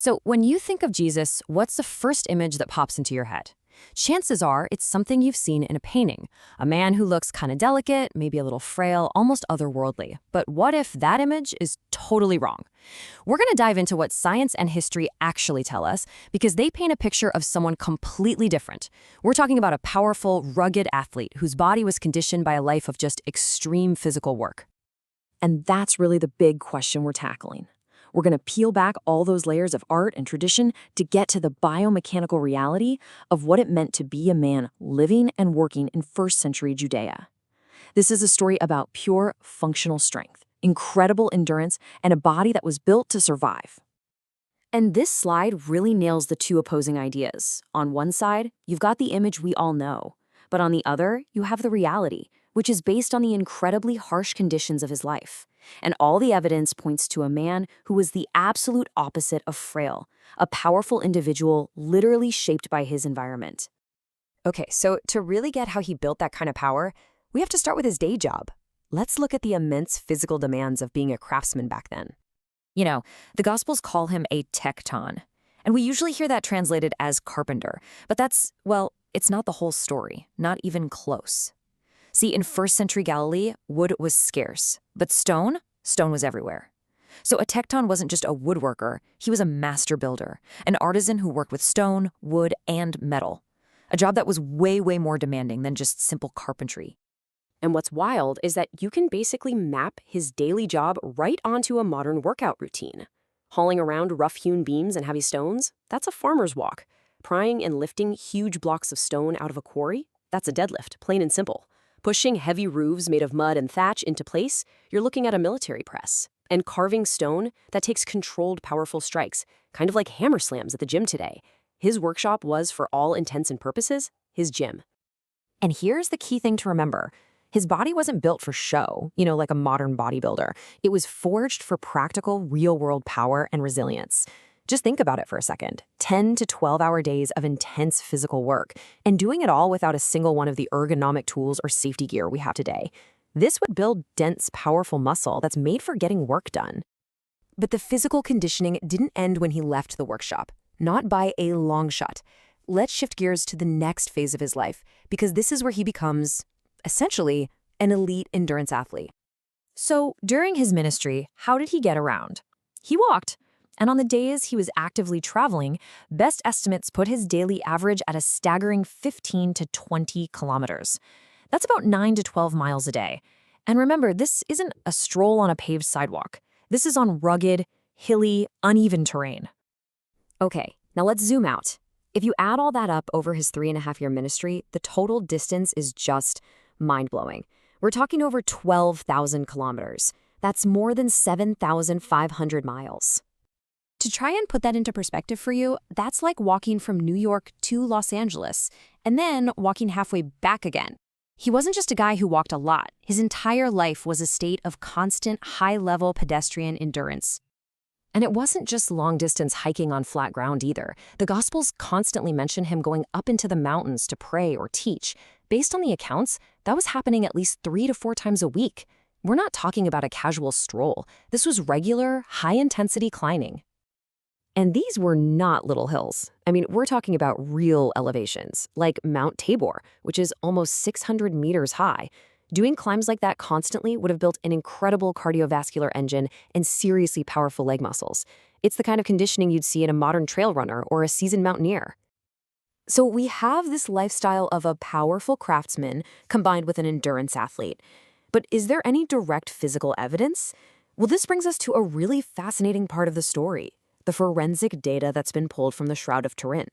So, when you think of Jesus, what's the first image that pops into your head? Chances are it's something you've seen in a painting. A man who looks kind of delicate, maybe a little frail, almost otherworldly. But what if that image is totally wrong? We're going to dive into what science and history actually tell us because they paint a picture of someone completely different. We're talking about a powerful, rugged athlete whose body was conditioned by a life of just extreme physical work. And that's really the big question we're tackling. We're going to peel back all those layers of art and tradition to get to the biomechanical reality of what it meant to be a man living and working in first century Judea. This is a story about pure functional strength, incredible endurance, and a body that was built to survive. And this slide really nails the two opposing ideas. On one side, you've got the image we all know, but on the other, you have the reality, which is based on the incredibly harsh conditions of his life. And all the evidence points to a man who was the absolute opposite of frail, a powerful individual literally shaped by his environment. Okay, so to really get how he built that kind of power, we have to start with his day job. Let's look at the immense physical demands of being a craftsman back then. The Gospels call him a tekton, and we usually hear that translated as carpenter, but it's not the whole story, not even close. See, in first century Galilee, wood was scarce, but stone was everywhere. So a tekton wasn't just a woodworker, he was a master builder, an artisan who worked with stone, wood, and metal. A job that was way, way more demanding than just simple carpentry. And what's wild is that you can basically map his daily job right onto a modern workout routine. Hauling around rough-hewn beams and heavy stones, that's a farmer's walk. Prying and lifting huge blocks of stone out of a quarry, that's a deadlift, plain and simple. Pushing heavy roofs made of mud and thatch into place, you're looking at a military press. And carving stone, that takes controlled, powerful strikes, kind of like hammer slams at the gym today. His workshop was, for all intents and purposes, his gym. And here's the key thing to remember. His body wasn't built for show, like a modern bodybuilder. It was forged for practical, real-world power and resilience. Just think about it for a second. 10 to 12-hour days of intense physical work, and doing it all without a single one of the ergonomic tools or safety gear we have today. This would build dense, powerful muscle that's made for getting work done. But the physical conditioning didn't end when he left the workshop. Not by a long shot. Let's shift gears to the next phase of his life, because this is where he becomes, essentially, an elite endurance athlete. So, during his ministry, how did he get around? He walked. And on the days he was actively traveling, best estimates put his daily average at a staggering 15 to 20 kilometers. That's about 9 to 12 miles a day. And remember, this isn't a stroll on a paved sidewalk. This is on rugged, hilly, uneven terrain. Okay, now let's zoom out. If you add all that up over his 3.5-year ministry, the total distance is just mind-blowing. We're talking over 12,000 kilometers. That's more than 7,500 miles. To try and put that into perspective for you, that's like walking from New York to Los Angeles, and then walking halfway back again. He wasn't just a guy who walked a lot. His entire life was a state of constant, high-level pedestrian endurance. And it wasn't just long-distance hiking on flat ground either. The Gospels constantly mention him going up into the mountains to pray or teach. Based on the accounts, that was happening at least 3 to 4 times a week. We're not talking about a casual stroll. This was regular, high-intensity climbing. And these were not little hills. We're talking about real elevations, like Mount Tabor, which is almost 600 meters high. Doing climbs like that constantly would have built an incredible cardiovascular engine and seriously powerful leg muscles. It's the kind of conditioning you'd see in a modern trail runner or a seasoned mountaineer. So we have this lifestyle of a powerful craftsman combined with an endurance athlete. But is there any direct physical evidence? Well, this brings us to a really fascinating part of the story. The forensic data that's been pulled from the Shroud of Turin.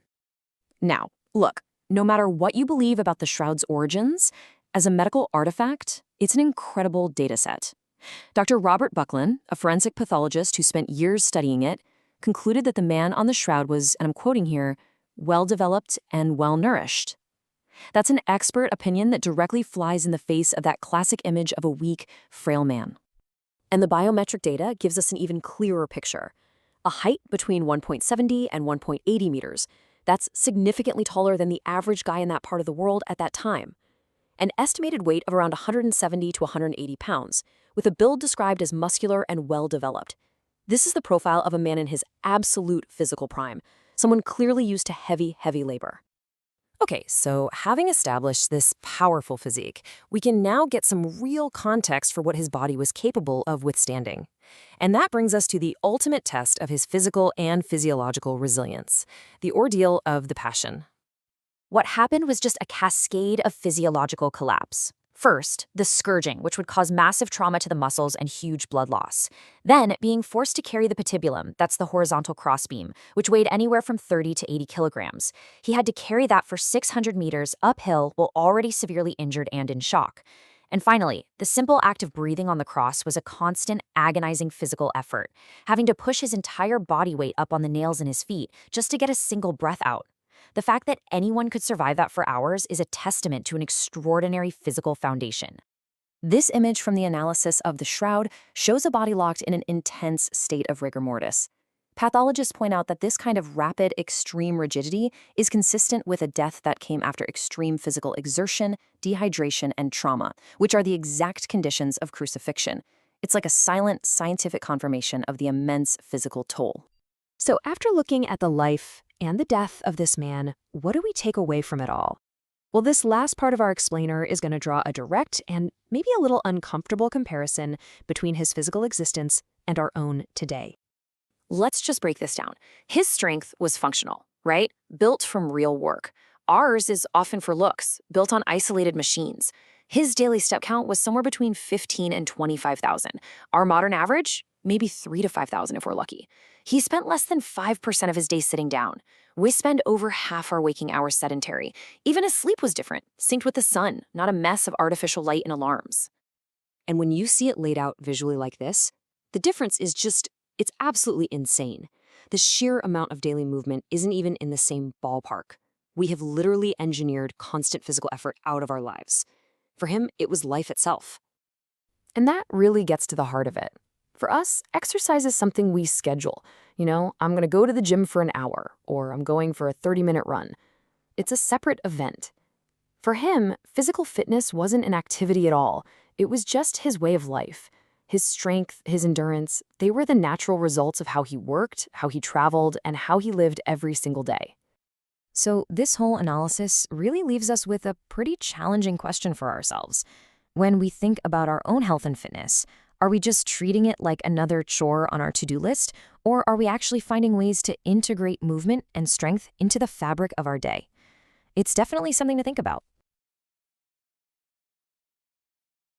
Now, look, no matter what you believe about the Shroud's origins, as a medical artifact, it's an incredible data set. Dr. Robert Buckland, a forensic pathologist who spent years studying it, concluded that the man on the Shroud was, and I'm quoting here, well-developed and well-nourished. That's an expert opinion that directly flies in the face of that classic image of a weak, frail man. And the biometric data gives us an even clearer picture. A height between 1.70 and 1.80 meters. That's significantly taller than the average guy in that part of the world at that time. An estimated weight of around 170 to 180 pounds, with a build described as muscular and well-developed. This is the profile of a man in his absolute physical prime, someone clearly used to heavy, heavy labor. Okay, so having established this powerful physique, we can now get some real context for what his body was capable of withstanding. And that brings us to the ultimate test of his physical and physiological resilience, the ordeal of the Passion. What happened was just a cascade of physiological collapse. First, the scourging, which would cause massive trauma to the muscles and huge blood loss. Then, being forced to carry the patibulum, that's the horizontal crossbeam, which weighed anywhere from 30 to 80 kilograms. He had to carry that for 600 meters uphill while already severely injured and in shock. And finally, the simple act of breathing on the cross was a constant, agonizing physical effort, having to push his entire body weight up on the nails in his feet just to get a single breath out. The fact that anyone could survive that for hours is a testament to an extraordinary physical foundation. This image from the analysis of the shroud shows a body locked in an intense state of rigor mortis. Pathologists point out that this kind of rapid, extreme rigidity is consistent with a death that came after extreme physical exertion, dehydration, and trauma, which are the exact conditions of crucifixion. It's like a silent, scientific confirmation of the immense physical toll. So after looking at the life and the death of this man, what do we take away from it all? Well, this last part of our explainer is going to draw a direct and maybe a little uncomfortable comparison between his physical existence and our own today. Let's just break this down. His strength was functional, right? Built from real work. Ours is often for looks, built on isolated machines. His daily step count was somewhere between 15 and 25,000. Our modern average? Maybe 3 to 5,000 if we're lucky. He spent less than 5% of his day sitting down. We spend over half our waking hours sedentary. Even his sleep was different, synced with the sun, not a mess of artificial light and alarms. And when you see it laid out visually like this, the difference is it's absolutely insane. The sheer amount of daily movement isn't even in the same ballpark. We have literally engineered constant physical effort out of our lives. For him, it was life itself. And that really gets to the heart of it. For us, exercise is something we schedule. I'm going to go to the gym for an hour, or I'm going for a 30-minute run. It's a separate event. For him, physical fitness wasn't an activity at all. It was just his way of life. His strength, his endurance, they were the natural results of how he worked, how he traveled, and how he lived every single day. So this whole analysis really leaves us with a pretty challenging question for ourselves. When we think about our own health and fitness, are we just treating it like another chore on our to-do list, or are we actually finding ways to integrate movement and strength into the fabric of our day? It's definitely something to think about.